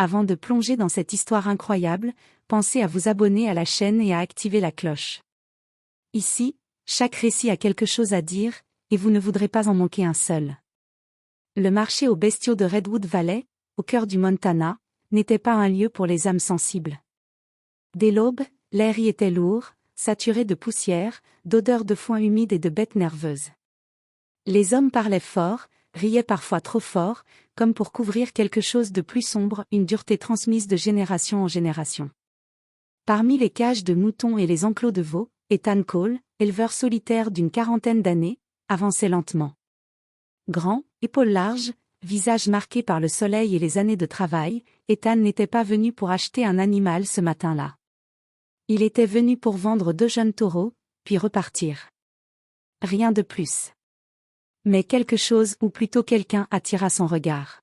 Avant de plonger dans cette histoire incroyable, pensez à vous abonner à la chaîne et à activer la cloche. Ici, chaque récit a quelque chose à dire, et vous ne voudrez pas en manquer un seul. Le marché aux bestiaux de Redwood Valley, au cœur du Montana, n'était pas un lieu pour les âmes sensibles. Dès l'aube, l'air y était lourd, saturé de poussière, d'odeurs de foin humide et de bêtes nerveuses. Les hommes parlaient fort, riaient parfois trop fort, comme pour couvrir quelque chose de plus sombre, une dureté transmise de génération en génération. Parmi les cages de moutons et les enclos de veaux, Ethan Cole, éleveur solitaire d'une quarantaine d'années, avançait lentement. Grand, épaules larges, visage marqué par le soleil et les années de travail, Ethan n'était pas venu pour acheter un animal ce matin-là. Il était venu pour vendre 2 jeunes taureaux, puis repartir. Rien de plus. Mais quelque chose ou plutôt quelqu'un attira son regard.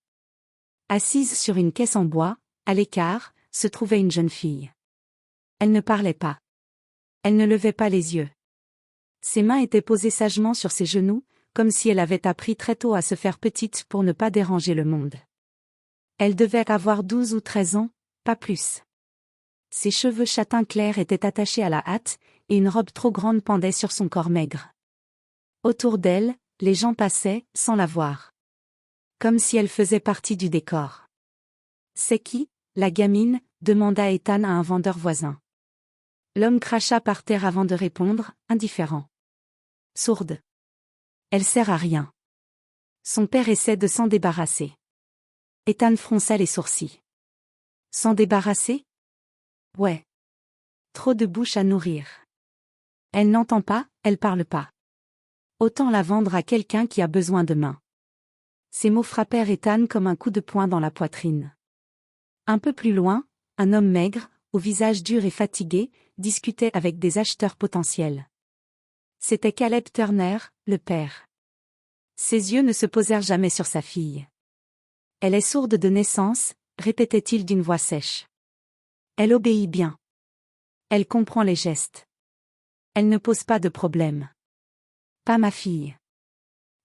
Assise sur une caisse en bois, à l'écart, se trouvait une jeune fille. Elle ne parlait pas. Elle ne levait pas les yeux. Ses mains étaient posées sagement sur ses genoux, comme si elle avait appris très tôt à se faire petite pour ne pas déranger le monde. Elle devait avoir 12 ou 13 ans, pas plus. Ses cheveux châtain clair étaient attachés à la hâte, et une robe trop grande pendait sur son corps maigre. Autour d'elle, les gens passaient, sans la voir. Comme si elle faisait partie du décor. « C'est qui, la gamine ?» demanda Ethan à un vendeur voisin. L'homme cracha par terre avant de répondre, indifférent. « Sourde. Elle sert à rien. » Son père essaie de s'en débarrasser. Ethan fronça les sourcils. « S'en débarrasser ? Ouais. Trop de bouche à nourrir. Elle n'entend pas, elle parle pas. Autant la vendre à quelqu'un qui a besoin de mains. » Ces mots frappèrent Ethan comme un coup de poing dans la poitrine. Un peu plus loin, un homme maigre, au visage dur et fatigué, discutait avec des acheteurs potentiels. C'était Caleb Turner, le père. Ses yeux ne se posèrent jamais sur sa fille. « Elle est sourde de naissance », répétait-il d'une voix sèche. « Elle obéit bien. Elle comprend les gestes. Elle ne pose pas de problème. Pas ma fille.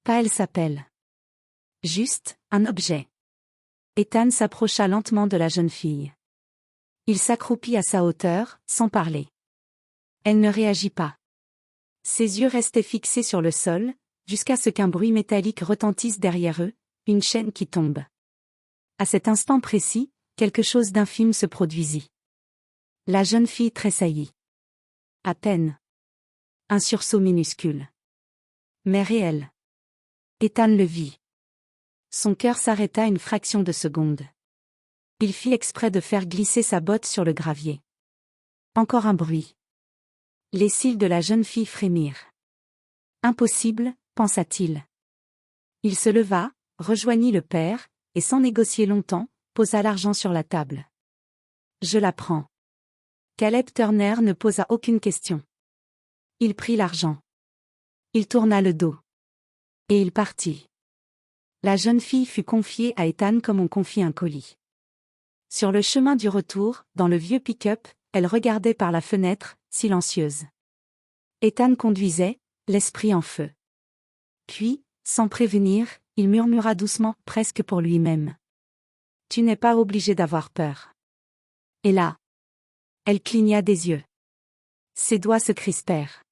Pas elle s'appelle. Juste, un objet. » Ethan s'approcha lentement de la jeune fille. Il s'accroupit à sa hauteur, sans parler. Elle ne réagit pas. Ses yeux restaient fixés sur le sol, jusqu'à ce qu'un bruit métallique retentisse derrière eux, une chaîne qui tombe. À cet instant précis, quelque chose d'infime se produisit. La jeune fille tressaillit. À peine. Un sursaut minuscule. Mais réel. Ethan le vit. Son cœur s'arrêta une fraction de seconde. Il fit exprès de faire glisser sa botte sur le gravier. Encore un bruit. Les cils de la jeune fille frémirent. Impossible, pensa-t-il. Il se leva, rejoignit le père, et sans négocier longtemps, posa l'argent sur la table. Je la prends. Caleb Turner ne posa aucune question. Il prit l'argent. Il tourna le dos. Et il partit. La jeune fille fut confiée à Ethan comme on confie un colis. Sur le chemin du retour, dans le vieux pick-up, elle regardait par la fenêtre, silencieuse. Ethan conduisait, l'esprit en feu. Puis, sans prévenir, il murmura doucement, presque pour lui-même. « Tu n'es pas obligé d'avoir peur. » Et là, elle cligna des yeux. Ses doigts se crispèrent.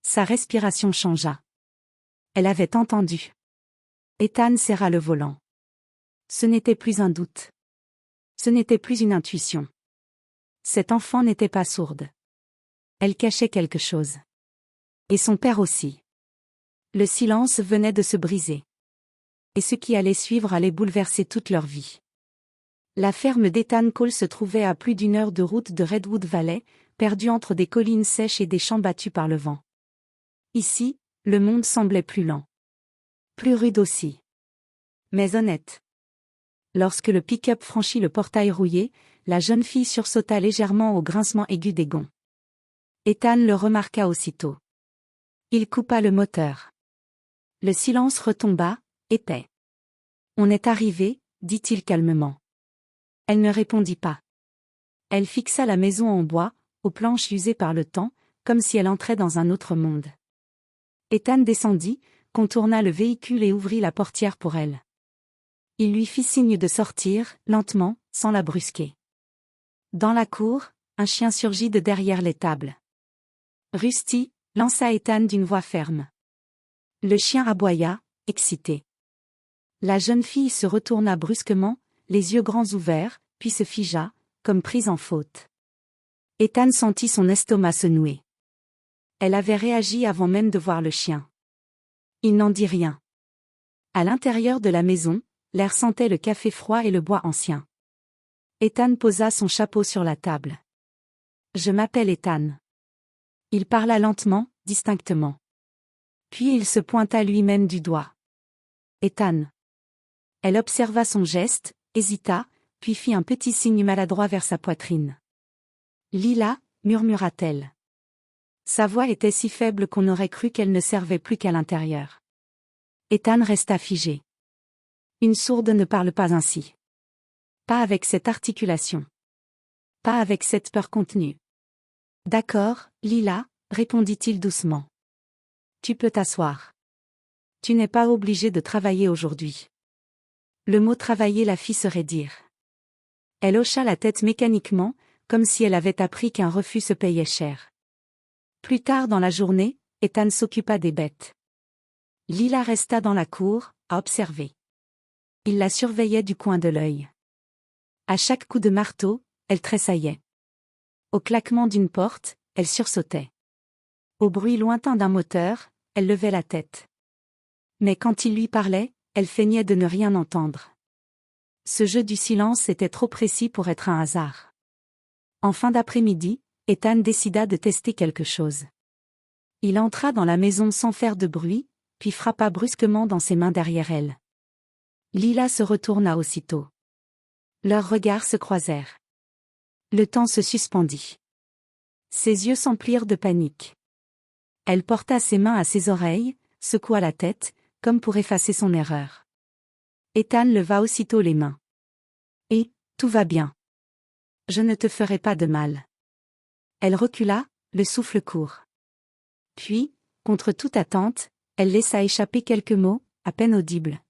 Sa respiration changea. Elle avait entendu. Ethan serra le volant. Ce n'était plus un doute. Ce n'était plus une intuition. Cette enfant n'était pas sourde. Elle cachait quelque chose. Et son père aussi. Le silence venait de se briser. Et ce qui allait suivre allait bouleverser toute leur vie. La ferme d'Ethan Cole se trouvait à plus d'1 heure de route de Redwood Valley, perdue entre des collines sèches et des champs battus par le vent. Ici, le monde semblait plus lent. Plus rude aussi. Mais honnête. Lorsque le pick-up franchit le portail rouillé, la jeune fille sursauta légèrement au grincement aigu des gonds. Ethan le remarqua aussitôt. Il coupa le moteur. Le silence retomba, épais. « On est arrivé », dit-il calmement. Elle ne répondit pas. Elle fixa la maison en bois, aux planches usées par le temps, comme si elle entrait dans un autre monde. Ethan descendit, contourna le véhicule et ouvrit la portière pour elle. Il lui fit signe de sortir, lentement, sans la brusquer. Dans la cour, un chien surgit de derrière l'étable. Rusty, lança Ethan d'une voix ferme. Le chien aboya, excité. La jeune fille se retourna brusquement, les yeux grands ouverts, puis se figea, comme prise en faute. Ethan sentit son estomac se nouer. Elle avait réagi avant même de voir le chien. Il n'en dit rien. À l'intérieur de la maison, l'air sentait le café froid et le bois ancien. Ethan posa son chapeau sur la table. « Je m'appelle Ethan. » Il parla lentement, distinctement. Puis il se pointa lui-même du doigt. « Ethan. » Elle observa son geste, hésita, puis fit un petit signe maladroit vers sa poitrine. « Lila, » murmura-t-elle. Sa voix était si faible qu'on aurait cru qu'elle ne servait plus qu'à l'intérieur. Ethan resta figé. Une sourde ne parle pas ainsi. Pas avec cette articulation. Pas avec cette peur contenue. D'accord, Lila, répondit-il doucement. Tu peux t'asseoir. Tu n'es pas obligée de travailler aujourd'hui. Le mot travailler la fit se raidir. Elle hocha la tête mécaniquement, comme si elle avait appris qu'un refus se payait cher. Plus tard dans la journée, Ethan s'occupa des bêtes. Lila resta dans la cour, à observer. Il la surveillait du coin de l'œil. À chaque coup de marteau, elle tressaillait. Au claquement d'une porte, elle sursautait. Au bruit lointain d'un moteur, elle levait la tête. Mais quand il lui parlait, elle feignait de ne rien entendre. Ce jeu du silence était trop précis pour être un hasard. En fin d'après-midi, Ethan décida de tester quelque chose. Il entra dans la maison sans faire de bruit, puis frappa brusquement dans ses mains derrière elle. Lila se retourna aussitôt. Leurs regards se croisèrent. Le temps se suspendit. Ses yeux s'emplirent de panique. Elle porta ses mains à ses oreilles, secoua la tête, comme pour effacer son erreur. Ethan leva aussitôt les mains. « Et, tout va bien. Je ne te ferai pas de mal. » Elle recula, le souffle court. Puis, contre toute attente, elle laissa échapper quelques mots, à peine audibles.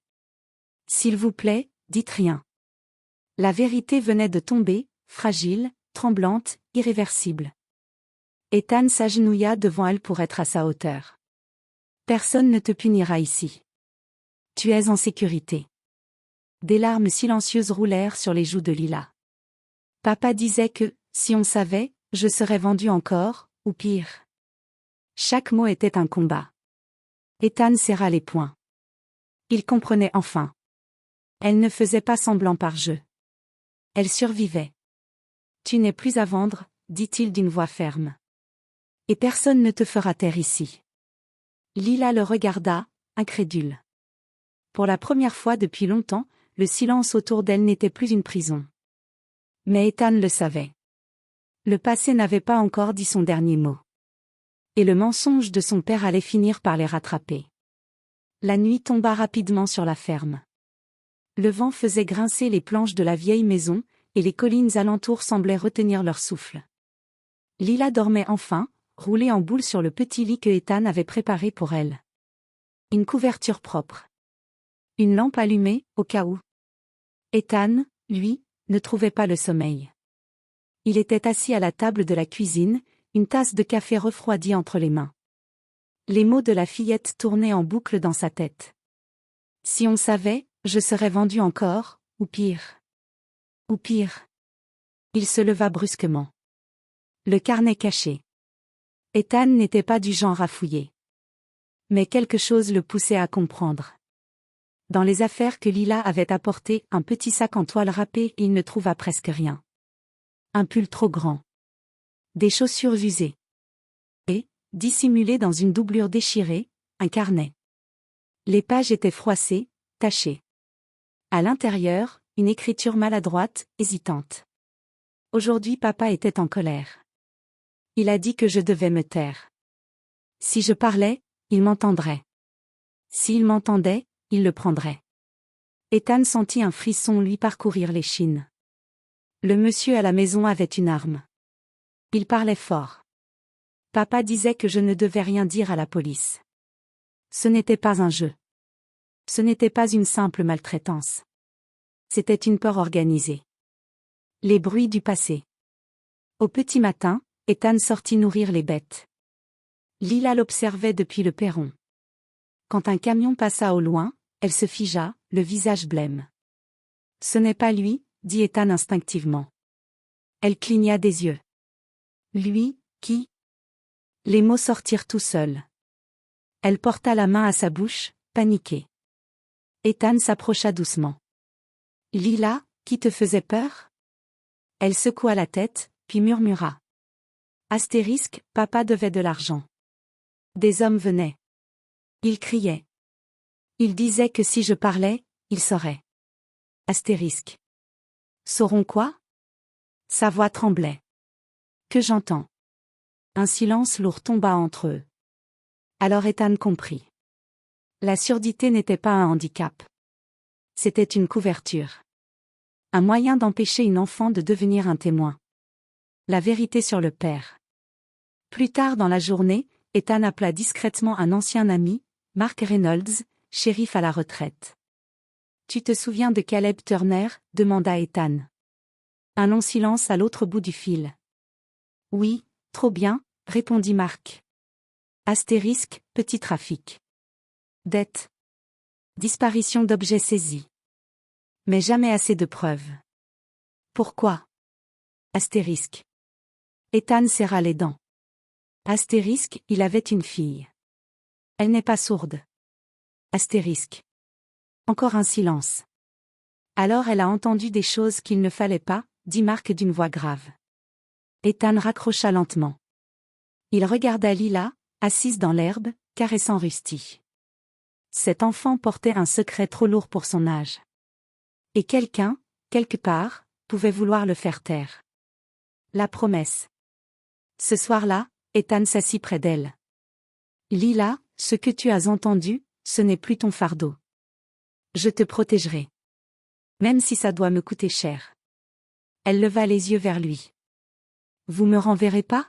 « S'il vous plaît, dites rien. » La vérité venait de tomber, fragile, tremblante, irréversible. Ethan s'agenouilla devant elle pour être à sa hauteur. « Personne ne te punira ici. Tu es en sécurité. » Des larmes silencieuses roulèrent sur les joues de Lila. Papa disait que, si on savait, je serais vendue encore, ou pire. Chaque mot était un combat. Ethan serra les poings. Il comprenait enfin. Elle ne faisait pas semblant par jeu. Elle survivait. « Tu n'es plus à vendre, » dit-il d'une voix ferme. « Et personne ne te fera taire ici. » Lila le regarda, incrédule. Pour la première fois depuis longtemps, le silence autour d'elle n'était plus une prison. Mais Ethan le savait. Le passé n'avait pas encore dit son dernier mot. Et le mensonge de son père allait finir par les rattraper. La nuit tomba rapidement sur la ferme. Le vent faisait grincer les planches de la vieille maison, et les collines alentour semblaient retenir leur souffle. Lila dormait enfin, roulée en boule sur le petit lit que Ethan avait préparé pour elle. Une couverture propre. Une lampe allumée, au cas où. Ethan, lui, ne trouvait pas le sommeil. Il était assis à la table de la cuisine, une tasse de café refroidie entre les mains. Les mots de la fillette tournaient en boucle dans sa tête. Si on savait, je serais vendu encore, ou pire. Ou pire. Il se leva brusquement. Le carnet caché. Ethan n'était pas du genre à fouiller. Mais quelque chose le poussait à comprendre. Dans les affaires que Lila avait apportées, un petit sac en toile râpée, il ne trouva presque rien. Un pull trop grand. Des chaussures usées. Et, dissimulé dans une doublure déchirée, un carnet. Les pages étaient froissées, tachées. À l'intérieur, une écriture maladroite, hésitante. Aujourd'hui papa était en colère. Il a dit que je devais me taire. Si je parlais, il m'entendrait. S'il m'entendait, il le prendrait. Ethan sentit un frisson lui parcourir l'échine. Le monsieur à la maison avait une arme. Il parlait fort. Papa disait que je ne devais rien dire à la police. Ce n'était pas un jeu. Ce n'était pas une simple maltraitance. C'était une peur organisée. Les bruits du passé. Au petit matin, Ethan sortit nourrir les bêtes. Lila l'observait depuis le perron. Quand un camion passa au loin, elle se figea, le visage blême. « Ce n'est pas lui », dit Ethan instinctivement. Elle cligna des yeux. « Lui, qui ?» Les mots sortirent tout seuls. Elle porta la main à sa bouche, paniquée. Ethan s'approcha doucement. « Lila, qui te faisait peur ?» Elle secoua la tête, puis murmura. Astérisque, papa devait de l'argent. Des hommes venaient. Ils criaient. Ils disaient que si je parlais, ils sauraient. Astérisque. Sauront quoi? Sa voix tremblait. Que j'entends. Un silence lourd tomba entre eux. Alors Ethan comprit. La surdité n'était pas un handicap. C'était une couverture. Un moyen d'empêcher une enfant de devenir un témoin. La vérité sur le père. Plus tard dans la journée, Ethan appela discrètement un ancien ami, Mark Reynolds, shérif à la retraite. « Tu te souviens de Caleb Turner ?» demanda Ethan. Un long silence à l'autre bout du fil. « Oui, trop bien », répondit Mark. Astérisque, petit trafic. Dette. Disparition d'objets saisis. Mais jamais assez de preuves. Pourquoi? Astérisque. Ethan serra les dents. Astérisque, il avait une fille. Elle n'est pas sourde. Astérisque. Encore un silence. Alors elle a entendu des choses qu'il ne fallait pas, dit Mark d'une voix grave. Ethan raccrocha lentement. Il regarda Lila, assise dans l'herbe, caressant Rusty. Cet enfant portait un secret trop lourd pour son âge. Et quelqu'un, quelque part, pouvait vouloir le faire taire. La promesse. Ce soir-là, Ethan s'assit près d'elle. Lila, ce que tu as entendu, ce n'est plus ton fardeau. Je te protégerai. Même si ça doit me coûter cher. Elle leva les yeux vers lui. Vous me renverrez pas?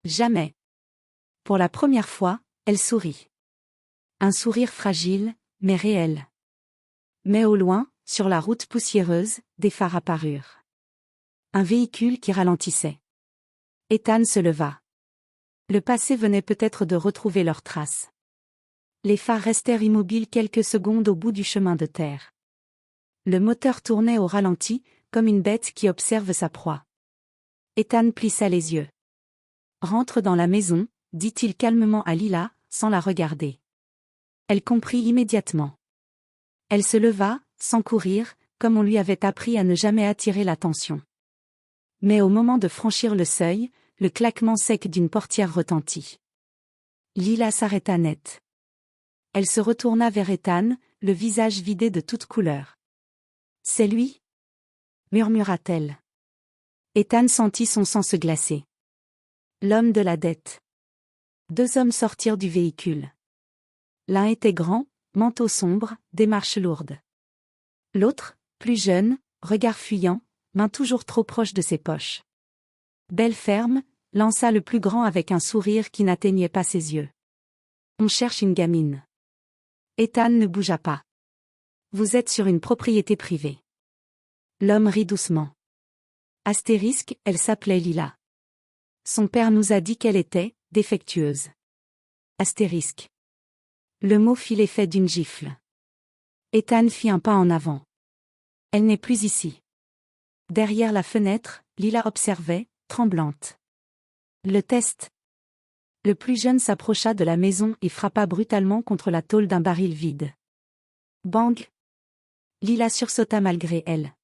Jamais. Pour la première fois, elle sourit. Un sourire fragile, mais réel. Mais au loin, sur la route poussiéreuse, des phares apparurent. Un véhicule qui ralentissait. Ethan se leva. Le passé venait peut-être de retrouver leurs traces. Les phares restèrent immobiles quelques secondes au bout du chemin de terre. Le moteur tournait au ralenti, comme une bête qui observe sa proie. Ethan plissa les yeux. « Rentre dans la maison », dit-il calmement à Lila, sans la regarder. Elle comprit immédiatement. Elle se leva, sans courir, comme on lui avait appris à ne jamais attirer l'attention. Mais au moment de franchir le seuil, le claquement sec d'une portière retentit. Lila s'arrêta net. Elle se retourna vers Ethan, le visage vidé de toute couleur. « C'est lui ?» murmura-t-elle. Ethan sentit son sang se glacer. L'homme de la dette. Deux hommes sortirent du véhicule. L'un était grand, manteau sombre, démarche lourde. L'autre, plus jeune, regard fuyant, main toujours trop proche de ses poches. Belle ferme, lança le plus grand avec un sourire qui n'atteignait pas ses yeux. On cherche une gamine. Ethan ne bougea pas. Vous êtes sur une propriété privée. L'homme rit doucement. Astérisque, elle s'appelait Lila. Son père nous a dit qu'elle était défectueuse. Astérisque. Le mot fit l'effet d'une gifle. Ethan fit un pas en avant. Elle n'est plus ici. Derrière la fenêtre, Lila observait, tremblante. Le test. Le plus jeune s'approcha de la maison et frappa brutalement contre la tôle d'un baril vide. Bang! Lila sursauta malgré elle.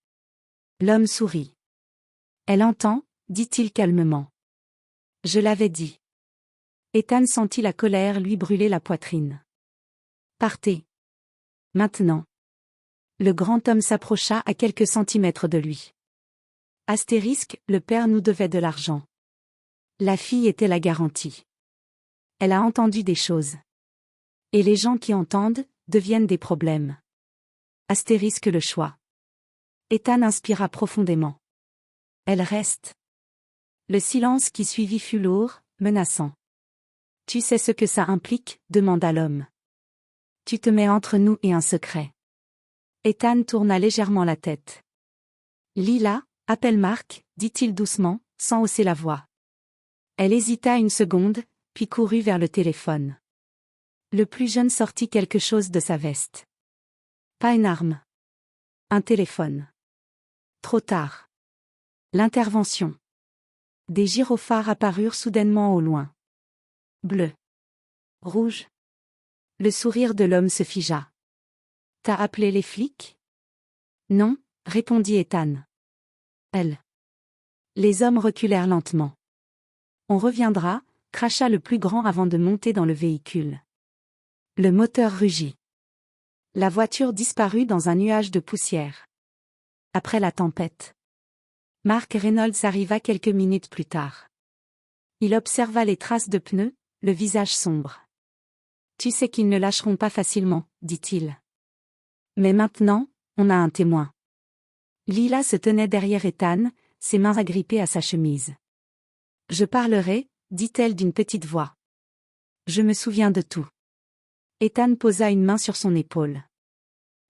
L'homme sourit. Elle entend, dit-il calmement. Je l'avais dit. Ethan sentit la colère lui brûler la poitrine. Partez. Maintenant. Le grand homme s'approcha à quelques centimètres de lui. Astérisque, le père nous devait de l'argent. La fille était la garantie. Elle a entendu des choses. Et les gens qui entendent, deviennent des problèmes. Astérisque le choix. Ethan inspira profondément. Elle reste. Le silence qui suivit fut lourd, menaçant. Tu sais ce que ça implique, demanda l'homme. Tu te mets entre nous et un secret. Ethan tourna légèrement la tête. Lila, Appelle Marc, dit-il doucement, sans hausser la voix. Elle hésita une seconde, puis courut vers le téléphone. Le plus jeune sortit quelque chose de sa veste. Pas une arme. Un téléphone. Trop tard. L'intervention. Des gyrophares apparurent soudainement au loin. Bleu. Rouge. Le sourire de l'homme se figea. T'as appelé les flics? Non, répondit Ethan. Elle. Les hommes reculèrent lentement. On reviendra, cracha le plus grand avant de monter dans le véhicule. Le moteur rugit. La voiture disparut dans un nuage de poussière. Après la tempête. Mark Reynolds arriva quelques minutes plus tard. Il observa les traces de pneus, le visage sombre. Tu sais qu'ils ne lâcheront pas facilement, dit-il. Mais maintenant, on a un témoin. Lila se tenait derrière Ethan, ses mains agrippées à sa chemise. Je parlerai, dit-elle d'une petite voix. Je me souviens de tout. Ethan posa une main sur son épaule.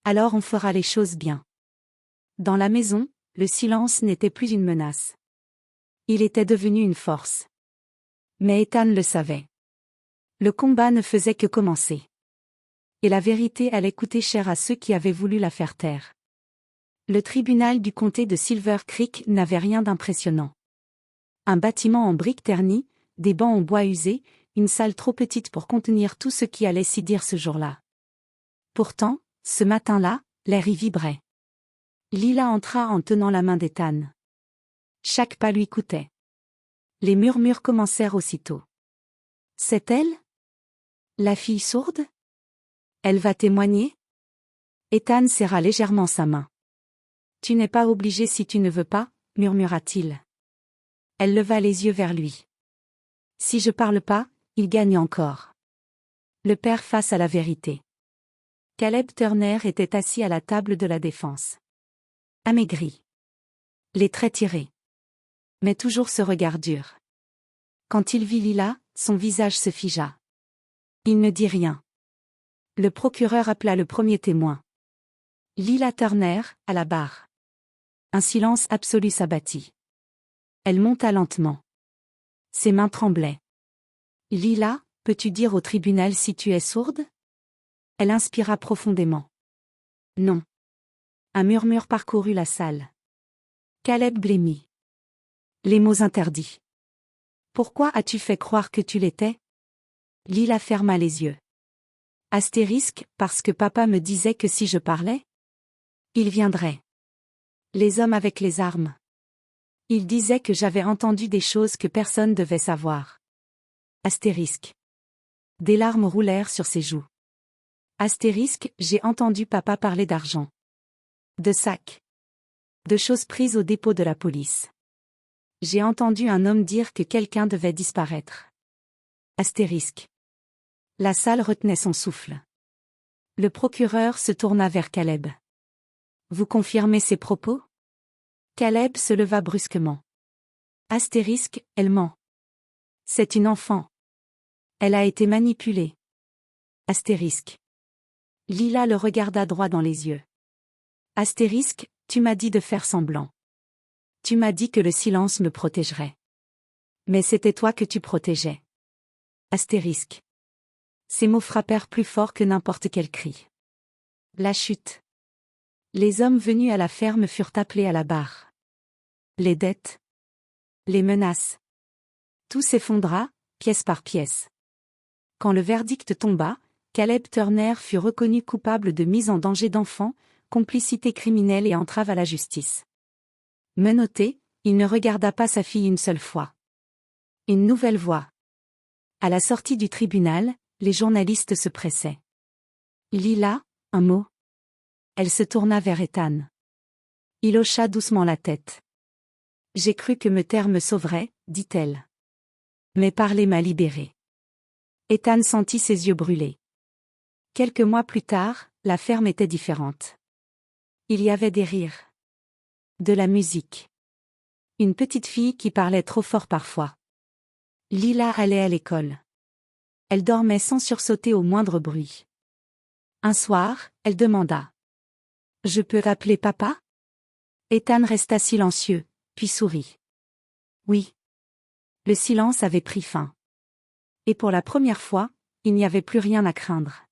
Alors on fera les choses bien. Dans la maison, le silence n'était plus une menace. Il était devenu une force. Mais Ethan le savait. Le combat ne faisait que commencer. Et la vérité allait coûter cher à ceux qui avaient voulu la faire taire. Le tribunal du comté de Silver Creek n'avait rien d'impressionnant. Un bâtiment en briques ternies, des bancs en bois usé, une salle trop petite pour contenir tout ce qui allait s'y dire ce jour-là. Pourtant, ce matin-là, l'air y vibrait. Lila entra en tenant la main d'Ethan. Chaque pas lui coûtait. Les murmures commencèrent aussitôt. C'est elle? La fille sourde? Elle va témoigner? Ethan serra légèrement sa main. Tu n'es pas obligé si tu ne veux pas, murmura-t-il. Elle leva les yeux vers lui. Si je parle pas, il gagne encore. Le père face à la vérité. Caleb Turner était assis à la table de la défense. Amaigri. Les traits tirés. Mais toujours ce regard dur. Quand il vit Lila, son visage se figea. Il ne dit rien. Le procureur appela le premier témoin. Lila Turner, à la barre. Un silence absolu s'abattit. Elle monta lentement. Ses mains tremblaient. Lila, peux-tu dire au tribunal si tu es sourde? Elle inspira profondément. Non. Un murmure parcourut la salle. Caleb blêmit. Les mots interdits. Pourquoi as-tu fait croire que tu l'étais? Lila ferma les yeux. Astérisque, parce que papa me disait que si je parlais, il viendrait. Les hommes avec les armes. Il disait que j'avais entendu des choses que personne devait savoir. Astérisque. Des larmes roulèrent sur ses joues. Astérisque, j'ai entendu papa parler d'argent. De sacs. De choses prises au dépôt de la police. J'ai entendu un homme dire que quelqu'un devait disparaître. Astérisque. La salle retenait son souffle. Le procureur se tourna vers Caleb. Vous confirmez ces propos? Caleb se leva brusquement. Astérisque, elle ment. C'est une enfant. Elle a été manipulée. Astérisque. Lila le regarda droit dans les yeux. Astérisque, tu m'as dit de faire semblant. Tu m'as dit que le silence me protégerait. Mais c'était toi que tu protégeais. Astérisque. Ces mots frappèrent plus fort que n'importe quel cri. La chute. Les hommes venus à la ferme furent appelés à la barre. Les dettes. Les menaces. Tout s'effondra, pièce par pièce. Quand le verdict tomba, Caleb Turner fut reconnu coupable de mise en danger d'enfants, complicité criminelle et entrave à la justice. Menotté, il ne regarda pas sa fille une seule fois. Une nouvelle voix. À la sortie du tribunal, les journalistes se pressaient. Lila, un mot. Elle se tourna vers Ethan. Il hocha doucement la tête. J'ai cru que me taire me sauverait, dit-elle. Mais parler m'a libérée. Ethan sentit ses yeux brûler. Quelques mois plus tard, la ferme était différente. Il y avait des rires. De la musique. Une petite fille qui parlait trop fort parfois. Lila allait à l'école. Elle dormait sans sursauter au moindre bruit. Un soir, elle demanda. Je peux appeler papa? Ethan resta silencieux, puis sourit. Oui. Le silence avait pris fin. Et pour la première fois, il n'y avait plus rien à craindre.